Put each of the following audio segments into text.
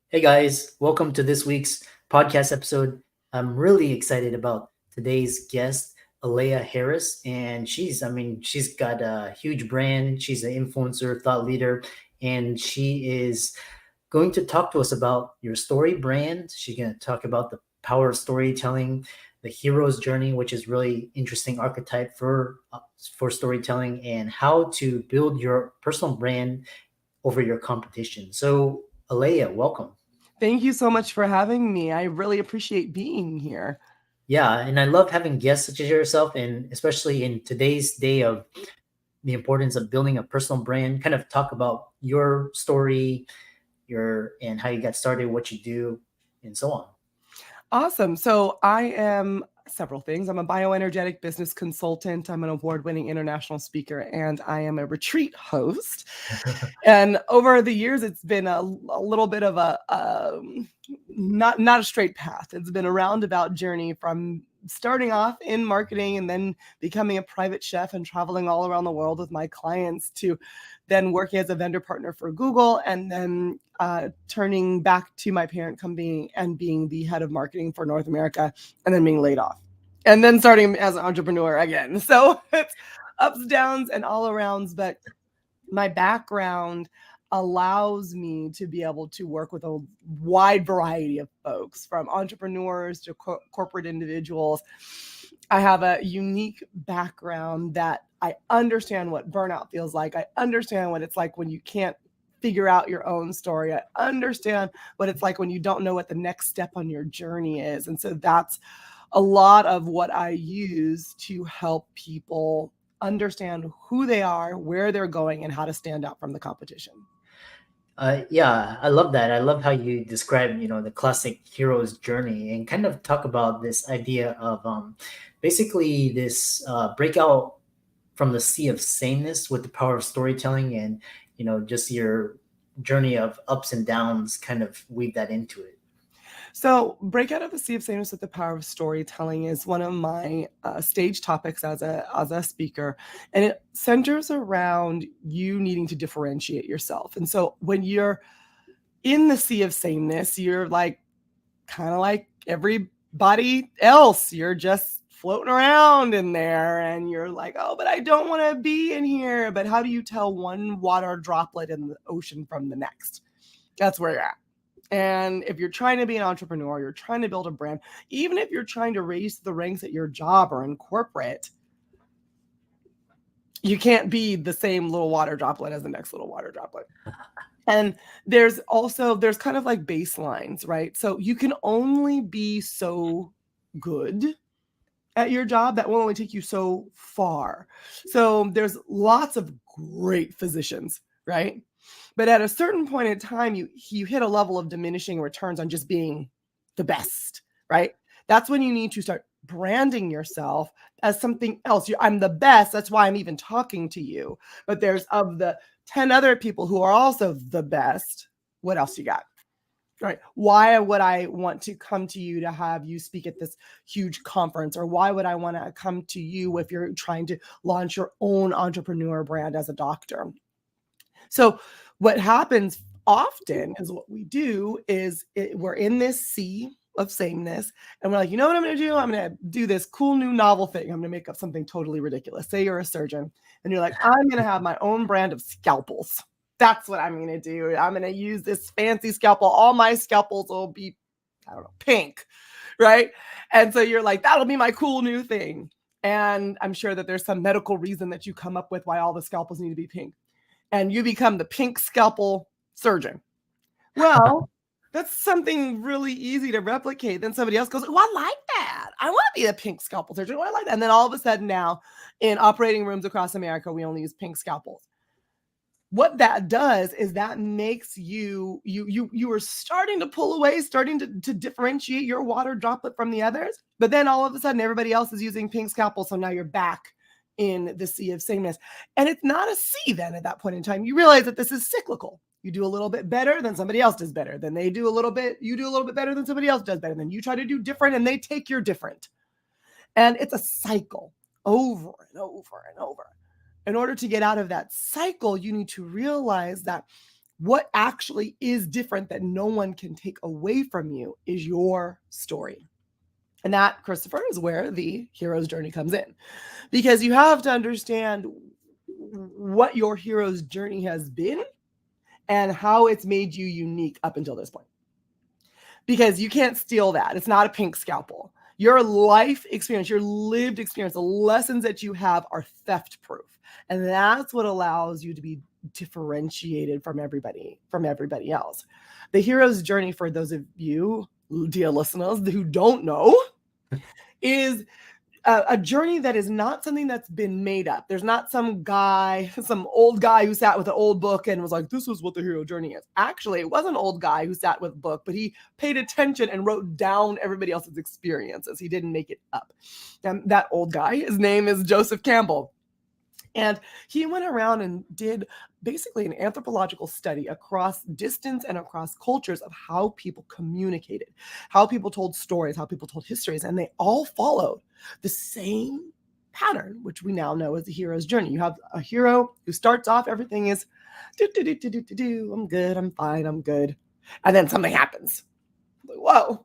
Hey guys, welcome to this week's podcast episode. I'm really excited about today's guest, Aleya Harris, and she's got a huge brand. She's an influencer, thought leader, and she is going to talk to us about your story brand. She's going to talk about the power of storytelling, the hero's journey, which is really interesting archetype for storytelling, and how to build your personal brand over your competition. So, Aleya, welcome. Thank you so much for having me. I really appreciate being here. Yeah, and I love having guests such as yourself, and especially in today's day of the importance of building a personal brand. Kind of talk about your story, your and how you got started, what you do, and so on. Awesome. So, I am several things. I'm a bioenergetic business consultant, I'm an award winning international speaker, and I am a retreat host. And over the years, it's been a little bit of not a straight path. It's been a roundabout journey from starting off in marketing and then becoming a private chef and traveling all around the world with my clients to then working as a vendor partner for Google and then turning back to my parent company and being the head of marketing for North America and then being laid off and then starting as an entrepreneur again. So it's ups, downs, and all arounds. But my background allows me to be able to work with a wide variety of folks, from entrepreneurs to corporate individuals. I have a unique background that I understand what burnout feels like. I understand what it's like when you can't figure out your own story. I understand what it's like when you don't know what the next step on your journey is. And so that's a lot of what I use to help people understand who they are, where they're going, and how to stand out from the competition. Yeah, I love that. I love how you describe, the classic hero's journey and kind of talk about this idea of basically this breakout from the sea of sameness with the power of storytelling and, just your journey of ups and downs, kind of weave that into it. So, break out of the sea of sameness with the power of storytelling is one of my stage topics as a speaker, and it centers around you needing to differentiate yourself. And so, when you're in the sea of sameness, you're like kind of like everybody else. You're just floating around in there, and you're like, oh, but I don't want to be in here. But how do you tell one water droplet in the ocean from the next? That's where you're at. And if you're trying to be an entrepreneur, you're trying to build a brand, even if you're trying to raise the ranks at your job or in corporate, you can't be the same little water droplet as the next little water droplet. And there's kind of like baselines, right? So you can only be so good at your job. That will only take you so far. So there's lots of great physicians, right? But at a certain point in time, you hit a level of diminishing returns on just being the best, right? That's when you need to start branding yourself as something else. I'm the best. That's why I'm even talking to you. But there's of the 10 other people who are also the best. What else you got? Right. Why would I want to come to you to have you speak at this huge conference? Or why would I want to come to you if you're trying to launch your own entrepreneur brand as a doctor? So what happens often is what we do is we're in this sea of sameness and we're like, you know what I'm going to do? I'm going to do this cool new novel thing. I'm going to make up something totally ridiculous. Say you're a surgeon and you're like, I'm going to have my own brand of scalpels. That's what I'm going to do. I'm going to use this fancy scalpel. All my scalpels will be, I don't know, pink, right? And so you're like, that'll be my cool new thing. And I'm sure that there's some medical reason that you come up with why all the scalpels need to be pink. And you become the pink scalpel surgeon. Well, that's something really easy to replicate. Then somebody else goes, oh, I like that. I want to be a pink scalpel surgeon. Oh, I like that. And then all of a sudden now in operating rooms across America, we only use pink scalpels. What that does is that makes you are starting to pull away, starting to differentiate your water droplet from the others. But then all of a sudden, everybody else is using pink scalpels. So now you're back in the sea of sameness. And it's not a sea then at that point in time. You realize that this is cyclical. You do a little bit better, then somebody else does better. Then they do a little bit, you do a little bit better than somebody else does better. Then you try to do different and they take your different. And it's a cycle over and over and over. In order to get out of that cycle, you need to realize that what actually is different that no one can take away from you is your story. And that, Christopher, is where the hero's journey comes in, because you have to understand what your hero's journey has been and how it's made you unique up until this point. Because you can't steal that. It's not a pink scalpel. Your life experience, your lived experience, the lessons that you have are theft proof. And that's what allows you to be differentiated from everybody else. The hero's journey, for those of you, dear listeners, who don't know, is a journey that is not something that's been made up. There's not some old guy who sat with an old book and was like, this is what the hero journey is. Actually, it was an old guy who sat with a book, but he paid attention and wrote down everybody else's experiences. He didn't make it up. And that old guy, his name is Joseph Campbell. And he went around and did basically an anthropological study across distance and across cultures of how people communicated, how people told stories, how people told histories, and they all followed the same pattern, which we now know as the hero's journey. You have a hero who starts off, everything is, I'm good, I'm fine, I'm good. And then something happens. Like, whoa.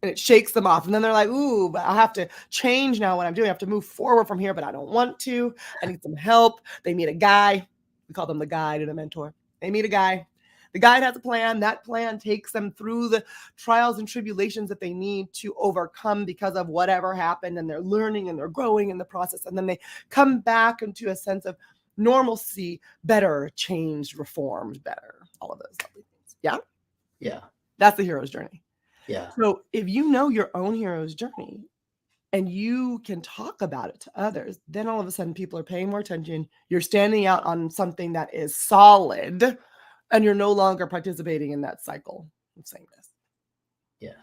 And it shakes them off. And then they're like, ooh, but I have to change now what I'm doing. I have to move forward from here, but I don't want to. I need some help. They meet a guy. We call them the guide and a mentor. They meet a guy. The guide has a plan. That plan takes them through the trials and tribulations that they need to overcome because of whatever happened. And they're learning and they're growing in the process. And then they come back into a sense of normalcy, better, changed, reformed, better. All of those lovely things. Yeah? Yeah. That's the hero's journey. Yeah. So if you know your own hero's journey and you can talk about it to others, then all of a sudden people are paying more attention. You're standing out on something that is solid, and you're no longer participating in that cycle of sameness. Yeah.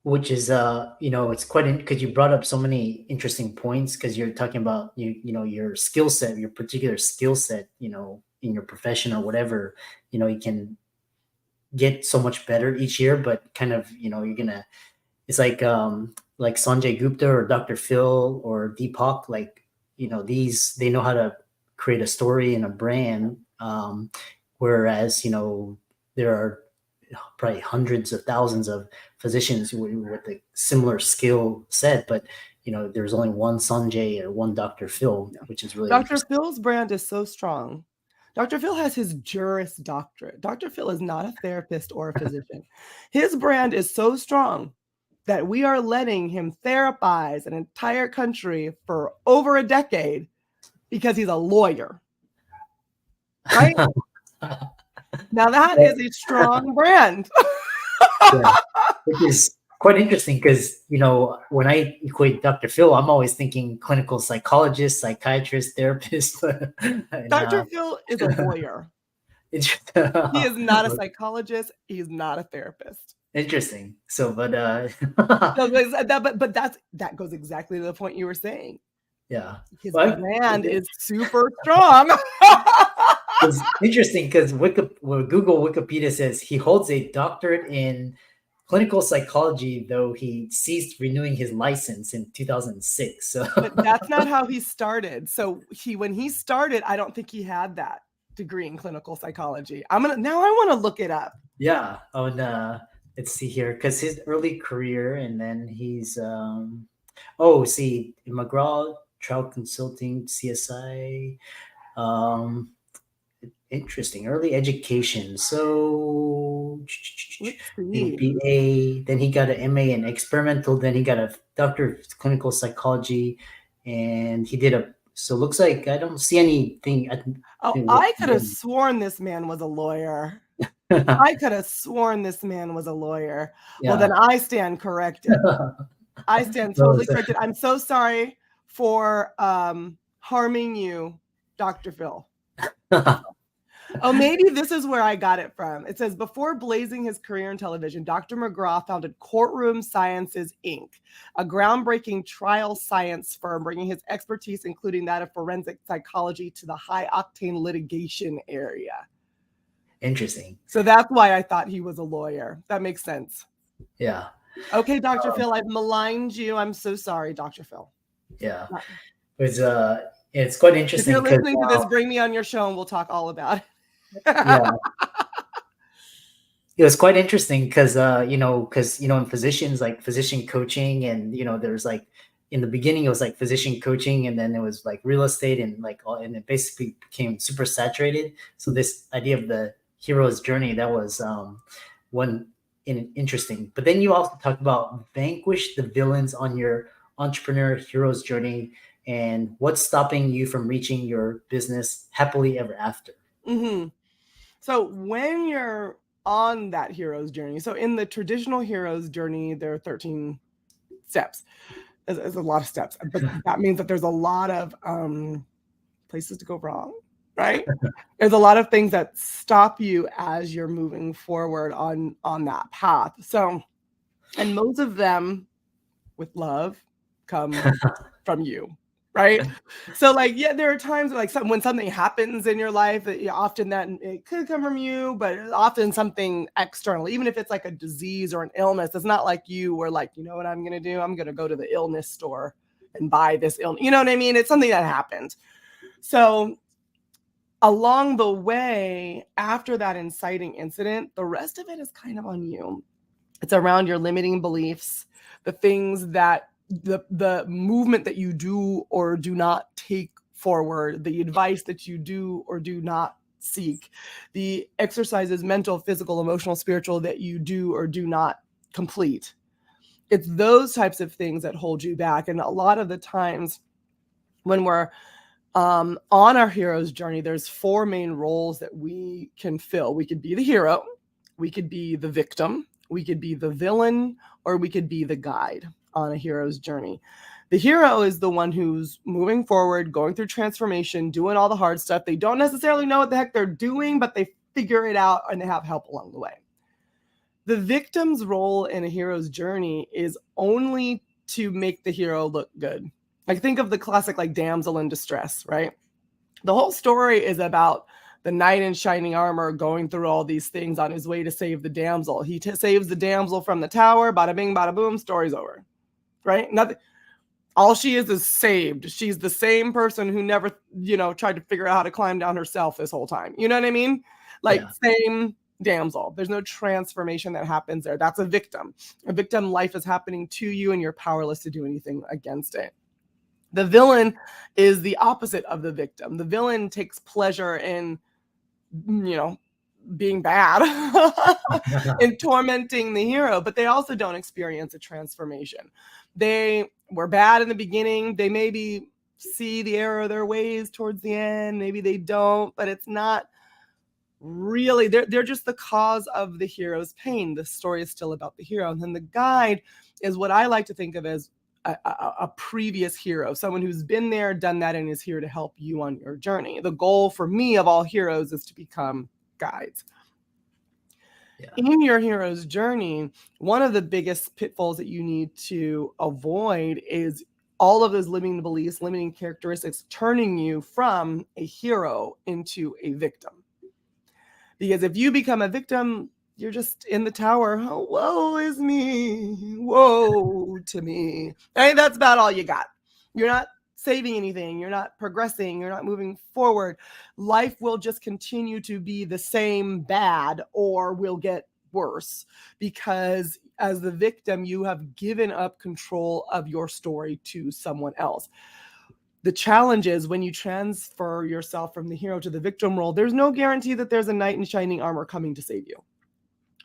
Which is, it's quite because you brought up so many interesting points, because you're talking about, your skill set, your particular skill set, in your profession or whatever, you can get so much better each year, but kind of, it's like Sanjay Gupta or Dr. Phil or Deepak, like, they know how to create a story and a brand. Whereas, there are probably hundreds of thousands of physicians with a similar skill set, but, there's only one Sanjay or one Dr. Phil, which is really Dr. Phil's brand is so strong. Dr. Phil has his Juris Doctorate. Dr. Phil is not a therapist or a physician. His brand is so strong that we are letting him therapize an entire country for over a decade because he's a lawyer. Right? Now that is a strong brand. Yeah. Which is quite interesting because, when I equate Dr. Phil, I'm always thinking clinical psychologist, psychiatrist, therapist. Dr. Phil is a lawyer. He is not a psychologist. He's not a therapist. Interesting. So, but that goes exactly to the point you were saying. Yeah. His brand is super strong. It's interesting because Google Wikipedia says he holds a doctorate in clinical psychology, though he ceased renewing his license in 2006. So, but that's not how he started. So when he started, I don't think he had that degree in clinical psychology. I want to look it up. Yeah. Oh, and let's see here, because his early career, and then he's McGraw Trial Consulting, CSI. Interesting. Early education. So BA, then he got an MA in experimental, then he got a doctor of clinical psychology, and he did so it looks like I don't see anything. I could have sworn this man was a lawyer. I could have sworn this man was a lawyer. Yeah. Well, then I stand corrected. I stand totally corrected. I'm so sorry for harming you, Dr. Phil. Oh, maybe this is where I got it from. It says, before blazing his career in television, Dr. McGraw founded Courtroom Sciences, Inc., a groundbreaking trial science firm bringing his expertise, including that of forensic psychology, to the high-octane litigation area. Interesting. So that's why I thought he was a lawyer. That makes sense. Yeah. Okay, Dr. Phil, I've maligned you. I'm so sorry, Dr. Phil. Yeah. It's quite interesting. If you're listening to this, bring me on your show and we'll talk all about it. Yeah, it was quite interesting because in physicians, like physician coaching, and there's like in the beginning it was like physician coaching, and then it was like real estate, and like and it basically became super saturated. So this idea of the hero's journey, that was one interesting. But then you also talked about vanquish the villains on your entrepreneur hero's journey, and what's stopping you from reaching your business happily ever after. Mm-hmm. So when you're on that hero's journey, so in the traditional hero's journey, there are 13 steps. There's a lot of steps, but that means that there's a lot of places to go wrong, right? There's a lot of things that stop you as you're moving forward on that path. So, and most of them, with love, come from you, right? So like, yeah, there are times like when something happens in your life that often that it could come from you, but often something external, even if it's like a disease or an illness. It's not like you were like, you know what I'm going to do? I'm going to go to the illness store and buy this illness. You know what I mean? It's something that happened. So along the way, after that inciting incident, the rest of it is kind of on you. It's around your limiting beliefs, the things that the movement that you do or do not take forward, the advice that you do or do not seek, the exercises, mental, physical, emotional, spiritual, that you do or do not complete. It's those types of things that hold you back. And a lot of the times when we're on our hero's journey, there's 4 main roles that we can fill. We could be the hero, we could be the victim, we could be the villain, or we could be the guide on a hero's journey. The hero is the one who's moving forward, going through transformation, doing all the hard stuff. They don't necessarily know what the heck they're doing, but they figure it out and they have help along the way. The victim's role in a hero's journey is only to make the hero look good. Like think of the classic like damsel in distress, right? The whole story is about the knight in shining armor going through all these things on his way to save the damsel. He saves the damsel from the tower, bada bing, bada boom, story's over, right? Nothing. All she is saved. She's the same person who never, tried to figure out how to climb down herself this whole time. You know what I mean? Like same damsel. There's no transformation that happens there. That's a victim. A victim life is happening to you and you're powerless to do anything against it. The villain is the opposite of the victim. The villain takes pleasure in, being bad and tormenting the hero, but they also don't experience a transformation. They were bad in the beginning. They maybe see the error of their ways towards the end. Maybe they don't, but it's not really, they're just the cause of the hero's pain. The story is still about the hero. And then the guide is what I like to think of as a previous hero, someone who's been there, done that, and is here to help you on your journey. The goal for me of all heroes is to become guides. Yeah. In your hero's journey, one of the biggest pitfalls that you need to avoid is all of those limiting beliefs, limiting characteristics, turning you from a hero into a victim. Because if you become a victim, you're just in the tower. Oh, woe is me. Woe to me. I mean, that's about all you got. You're not saving anything. You're not progressing. You're not moving forward. Life will just continue to be the same bad or will get worse because as the victim, you have given up control of your story to someone else. The challenge is when you transfer yourself from the hero to the victim role, there's no guarantee that there's a knight in shining armor coming to save you.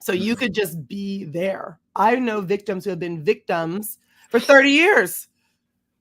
So you could just be there. I know victims who have been victims for 30 years,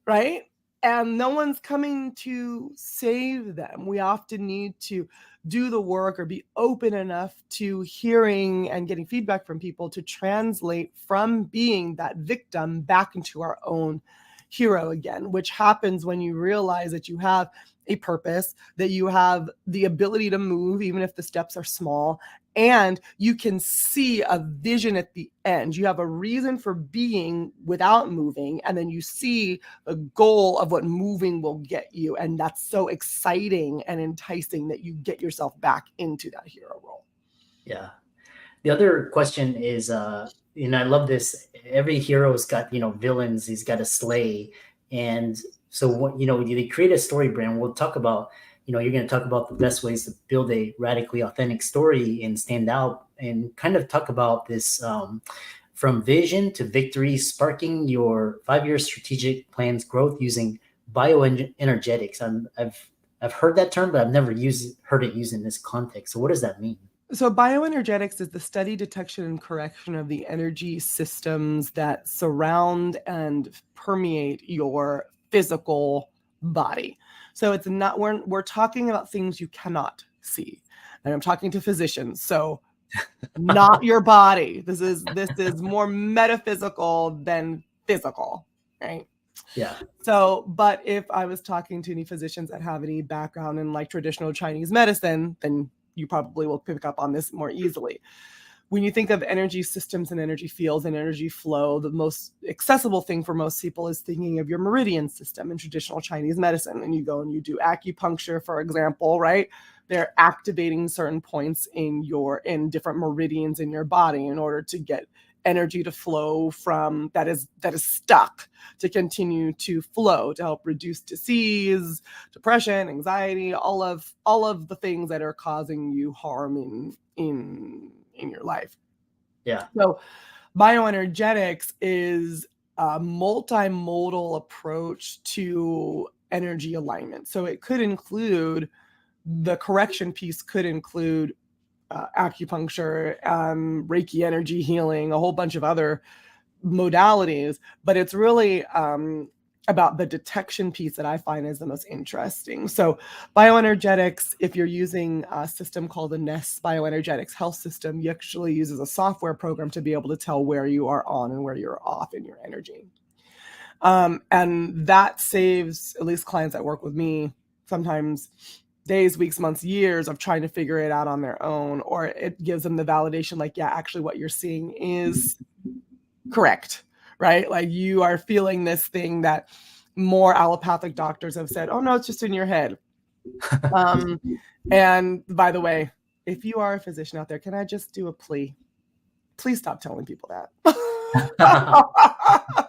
right? And no one's coming to save them. We often need to do the work or be open enough to hearing and getting feedback from people to translate from being that victim back into our own hero again, which happens when you realize that you have a purpose, that you have the ability to move, even if the steps are small, and you can see a vision at the end. You have a reason for being without moving, and then you see the goal of what moving will get you. And that's so exciting and enticing that you get yourself back into that hero role. Yeah. The other question is, I love this. Every hero's got, villains he's got to slay. And so, what, they create a story brand. We'll talk about, you're going to talk about the best ways to build a radically authentic story and stand out, and kind of talk about this from vision to victory, sparking your 5-year strategic plan's growth using bioenergetics. I've heard that term, but I've never heard it used in this context. So what does that mean? So bioenergetics is the study, detection, and correction of the energy systems that surround and permeate your physical body. So it's not, we're talking about things you cannot see. And I'm talking to physicians. So not your body. This is more metaphysical than physical, right? Yeah. So, but if I was talking to any physicians that have any background in like traditional Chinese medicine, then you probably will pick up on this more easily. When you think of energy systems and energy fields and energy flow, the most accessible thing for most people is thinking of your meridian system in traditional Chinese medicine. And you go and you do acupuncture, for example, right? They're activating certain points in different meridians in your body in order to get energy to flow from that is stuck, to continue to flow, to help reduce disease, depression, anxiety, all of the things that are causing you harm in your life. Yeah. So bioenergetics is a multimodal approach to energy alignment. So it could include, the correction piece could include acupuncture, Reiki energy healing, a whole bunch of other modalities, but it's really about the detection piece that I find is the most interesting. So bioenergetics, if you're using a system called the NEST Bioenergetics Health System, you actually uses a software program to be able to tell where you are on and where you're off in your energy. And that saves, at least clients that work with me, sometimes days, weeks, months, years of trying to figure it out on their own, or it gives them the validation, like, yeah, actually what you're seeing is correct, right? Like you are feeling this thing that more allopathic doctors have said, oh no, it's just in your head. And by the way, if you are a physician out there, can I just do a plea? Please stop telling people that.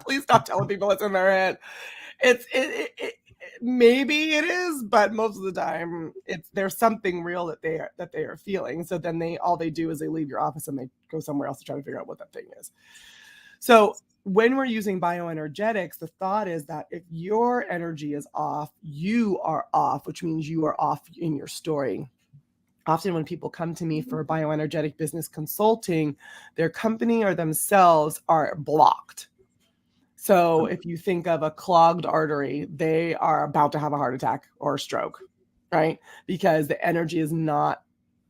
Please stop telling people it's in their head. Maybe it is, but most of the time there's something real that they are feeling. So then all they do is they leave your office and they go somewhere else to try to figure out what that thing is. So when we're using bioenergetics, the thought is that if your energy is off, you are off, which means you are off in your story. Often when people come to me for bioenergetic business consulting, their company or themselves are blocked. So if you think of a clogged artery, they are about to have a heart attack or a stroke, right? Because the energy is not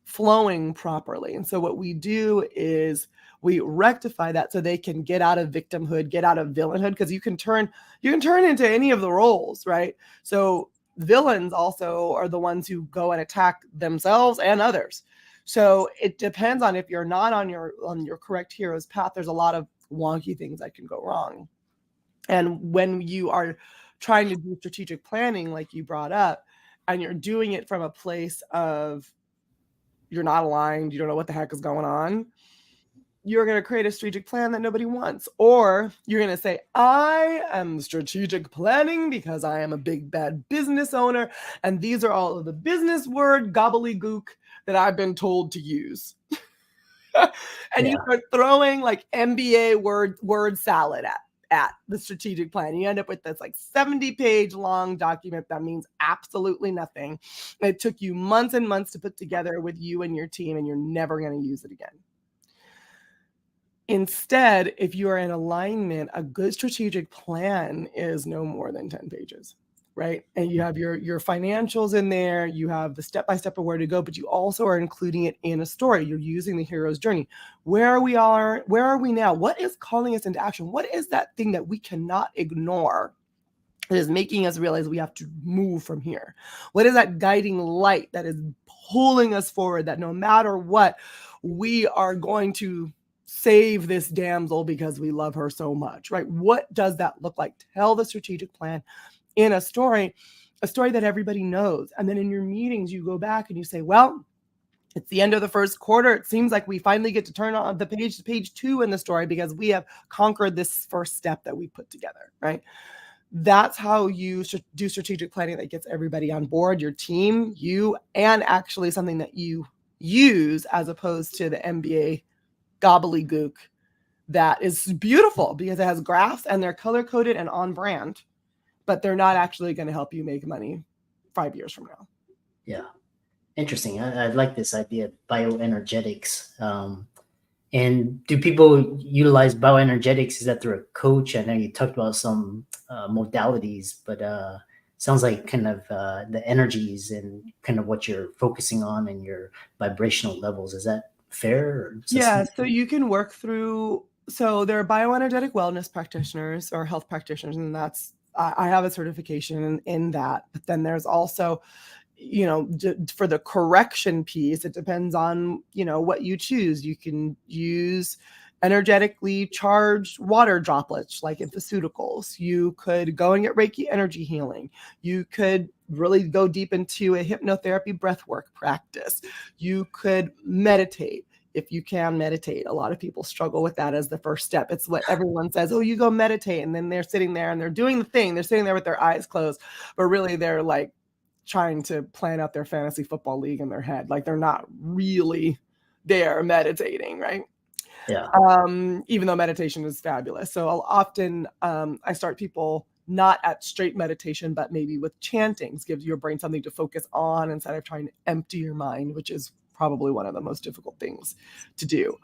flowing properly. And so what we do is we rectify that so they can get out of victimhood, get out of villainhood, because you can turn into any of the roles, right? So villains also are the ones who go and attack themselves and others. So it depends on if you're not on your correct hero's path. There's a lot of wonky things that can go wrong. And when you are trying to do strategic planning, like you brought up, and you're doing it from a place of you're not aligned, you don't know what the heck is going on, you're going to create a strategic plan that nobody wants. Or you're going to say, I am strategic planning because I am a big bad business owner, and these are all of the business word gobbledygook that I've been told to use. And you start throwing like MBA word salad at the strategic plan. You end up with this like 70-page long document that means absolutely nothing. It took you months and months to put together with you and your team, and you're never going to use it again. Instead, if you are in alignment, a good strategic plan is no more than 10 pages, right? And you have your financials in there, you have the step-by-step of where to go, but you also are including it in a story. You're using the hero's journey. Where are we now? What is calling us into action? What is that thing that we cannot ignore that is making us realize we have to move from here? What is that guiding light that is pulling us forward, that no matter what, we are going to save this damsel because we love her so much, right? What does that look like? Tell the strategic plan in a story that everybody knows. And then in your meetings, you go back and you say, well, it's the end of the first quarter. It seems like we finally get to turn on the page 2 in the story because we have conquered this first step that we put together, right? That's how you should do strategic planning that gets everybody on board, your team, you, and actually something that you use as opposed to the MBA gobbledygook that is beautiful because it has graphs and they're color coded and on brand, but they're not actually going to help you make money 5 years from now. Yeah. Interesting. I like this idea of bioenergetics. And do people utilize bioenergetics? Is that through a coach? I know you talked about some modalities, but sounds like kind of the energies and kind of what you're focusing on and your vibrational levels. Is that fair? Or yeah. So you can work through. So there are bioenergetic wellness practitioners or health practitioners, and that's I have a certification in that. But then there's also, for the correction piece, it depends on, what you choose. You can use energetically charged water droplets like in pharmaceuticals. You could go and get Reiki energy healing. You could really go deep into a hypnotherapy breathwork practice. You could meditate. If you can meditate, a lot of people struggle with that as the first step. It's what everyone says, oh, you go meditate. And then they're sitting there and they're doing the thing. They're sitting there with their eyes closed, but really they're like trying to plan out their fantasy football league in their head. Like they're not really there meditating, right? Yeah. Even though meditation is fabulous. So I'll often, I start people not at straight meditation, but maybe with chantings, gives your brain something to focus on instead of trying to empty your mind, which is probably one of the most difficult things to do.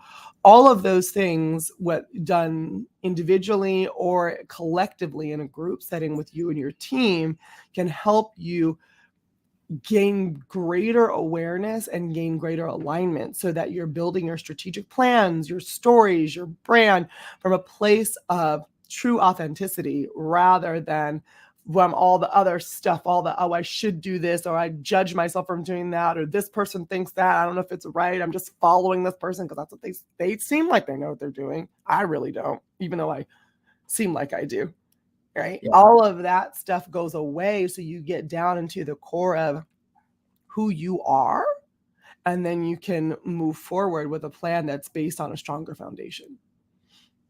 All of those things, what done individually or collectively in a group setting with you and your team, can help you gain greater awareness and gain greater alignment so that you're building your strategic plans, your stories, your brand from a place of true authenticity rather than from all the other stuff, oh, I should do this, or I judge myself from doing that, or this person thinks that, I don't know if it's right, I'm just following this person because that's what they seem like they know what they're doing. I really don't, even though I seem like I do, right? Yeah. All of that stuff goes away, so you get down into the core of who you are, and then you can move forward with a plan that's based on a stronger foundation.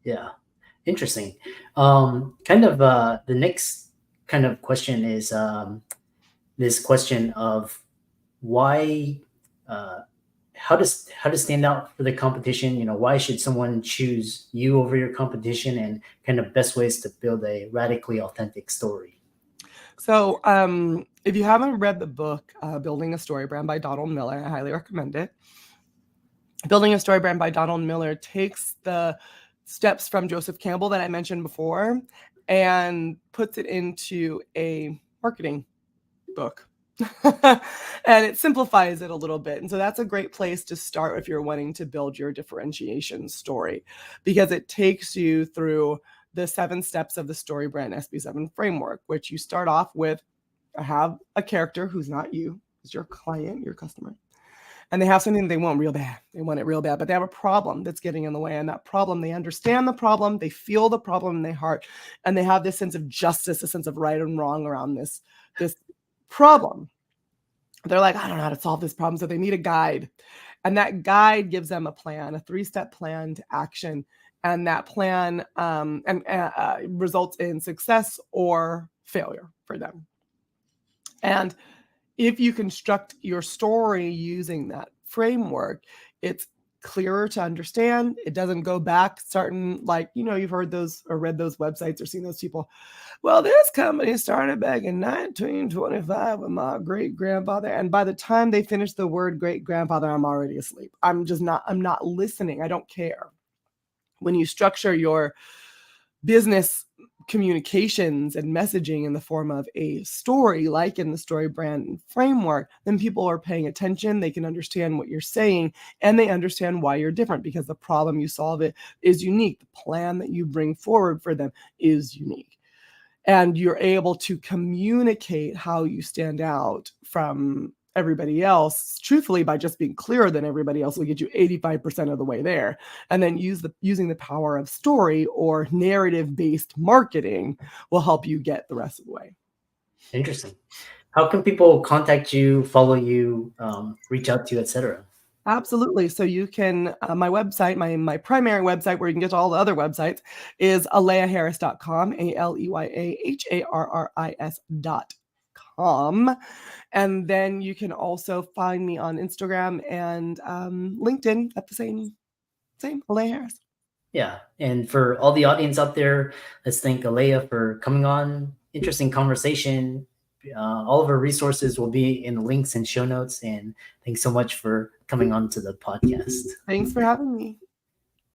Yeah, interesting. Kind of the next kind of question is this question of why, how to stand out for the competition. Why should someone choose you over your competition, and kind of best ways to build a radically authentic story? So if you haven't read the book, Building a Story Brand by Donald Miller, I highly recommend it. Building a Story Brand by Donald Miller takes the steps from Joseph Campbell that I mentioned before and puts it into a marketing book. And it simplifies it a little bit. And so that's a great place to start if you're wanting to build your differentiation story, because it takes you through the 7 steps of the Story Brand SB7 framework, which you start off with, have a character who's not you, who's your client, your customer. And they have something they want real bad. They want it real bad, but they have a problem that's getting in the way. And that problem, they understand the problem, they feel the problem in their heart, and they have this sense of justice, a sense of right and wrong around this problem. They're like, I don't know how to solve this problem. So they need a guide. And that guide gives them a plan, a 3-step plan to action. And that plan results in success or failure for them. And if you construct your story using that framework, it's clearer to understand. It doesn't go back starting like, you've heard those or read those websites or seen those people. Well, this company started back in 1925 with my great-grandfather. And by the time they finish the word great-grandfather, I'm already asleep. I'm not listening. I don't care. When you structure your business communications and messaging in the form of a story, like in the Story Brand framework, then people are paying attention. They can understand what you're saying, and they understand why you're different, because the problem you solve it is unique. The plan that you bring forward for them is unique. And you're able to communicate how you stand out from everybody else truthfully by just being clearer than everybody else will get you 85% of the way there. And then using the power of story or narrative-based marketing will help you get the rest of the way. Interesting. How can people contact you, follow you, reach out to you, etc.? Absolutely. So you can, my website, my primary website where you can get to all the other websites is aleyaharris.com, ALEYAHARRIS.com. And then you can also find me on Instagram and LinkedIn at the same, Aleya Harris. Yeah. And for all the audience out there, let's thank Aleya for coming on. Interesting conversation. All of our resources will be in the links and show notes. And thanks so much for coming on to the podcast. Thanks for having me.